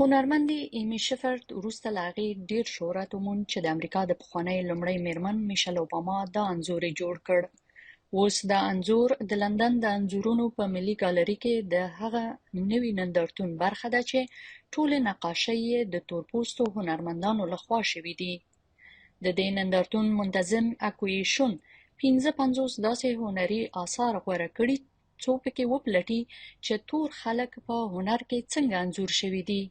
هنرمند ایمي شفرد وروسته له هغې ډېر شهرت وموند چې د امریکا د پخوانۍ لومړۍ میرمن میشل اوباما دا انځور یې جوړ کړ. اوس دا انځور د لندن د انځورونو په ملي ګالري کې د هغه نوي نندارتون برخه ده چې ټولې نقاشۍ یې د تورپوستو هنرمندانو لخوا شوي دي. د دې نندارتون منتظم اکویشن 55 داسې هنري آثار غوره کړي څو پکې وپلټي چې تور خلک په هنر کې څنګه انځور شوي دي.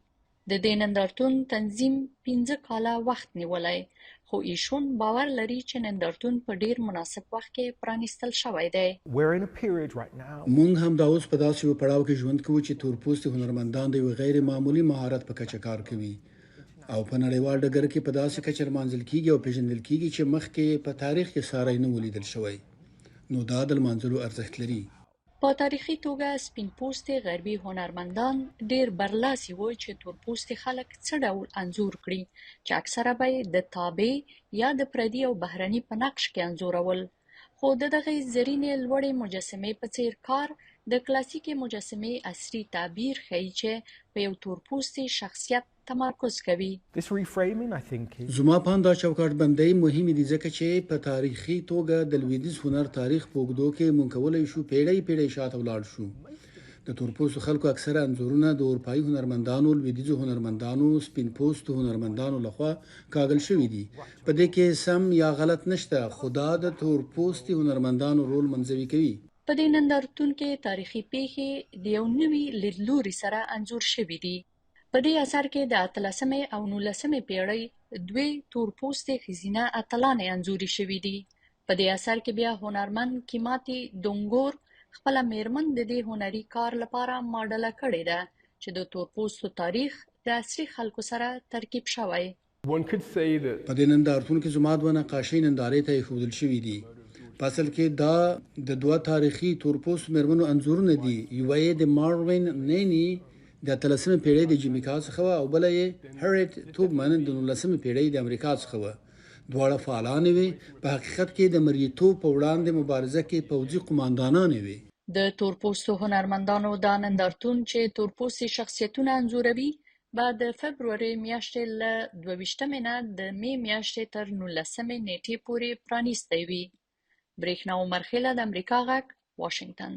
د دې نندارتون تنظیم 15 کاله وخت نیولی، خو ایشون باور لري چې نندارتون په ډیر مناسب وخت کې پرانیستل شوی دی. مونږ هم دا اوس په داسې یو پړاو کې ژوند کوو چې تورپوستي هنرمندان د یو غیر معمولي مهارت په کچه کار کوي او په نړیوال ډګر کې په داسې کچه لمانځل کیږي او پیژندل کیږي چې مخکې په تاریخ کې ساری نه ولیدل شوی، نو دا د لمانځلو ارزښت لري. په تاریخي توګه سپین پوستي غربي هنرمندان ډیر برلاسي وو چې تورپوستي خلک څه ډول انځور کړي، چې اکثره به یې د تابع یا د پردي او بهرني په نقش کې انځورول. خو د دغې زرینې لوړې مجسمې په څیر کار د کلاسیکي مجسمې عصري تعبیر ښیي چې په یو تورپوستي شخصیت تمرکز کوي. زما په اند دا چوکاټ بندۍ مهمې دي ځکه چې په تاریخي توګه د لویدیځ هنر تاریخ په اوږدو کې مونږ کولی شو پیړۍ شاته ولاړ شو. د تورپوستو خلکو اکثره انځورونه د اروپایي هنرمندانو، لویدیځو هنرمندانو، سپین پوستو هنرمندانو لخوا کاږل شوي دي. په دې کې سم یا غلط نشته، خو دا د تورپوستي هنرمندانو رول منځوي کوي. په دې نندارتون کې تاریخي پیښې د یو نوي لیدلوري سره انځور شوي دي. په دې اثر کې د 18مې او 19مې پیړۍ دوې تورپوستې ښځینه اتلانې انځوري شوي دي. په دې اثر کې بیا هنرمند کیماتي دونګور خپله میرمن د دې هنري کار لپاره ماډله کړې ده چې د تورپوستو تاریخ د عصري خلکو سره ترکیب شوی. په دې نندارتون کې زما دوه نقاشۍ نندارې ته ایښودل شوي دي. په اصل کې دا د دوه تاریخي تورپوستو میرمنو انځورونه دي. یوه یې د ماروین نینی د 18مې پیړۍ د جمیکا څخه وه او بله یې هریت توبمن د 19مې پیړۍ د امریکا څخه وه. دواړه فعالانې وې، په حقیقت کې د مریتوب په وړاندې مبارزه کې پوځي قماندانانې وې. د تورپوستو هنرمندانو دا نندارتون چې تورپوستي شخصیتونه انځوروي به د فبرورۍ میاشتې له 22مې نه د مې میاشتې تر 19مې نیټې پورې پرانیستی وي. برېښنا عمرخیله د امریکا غږ، واشنګټن.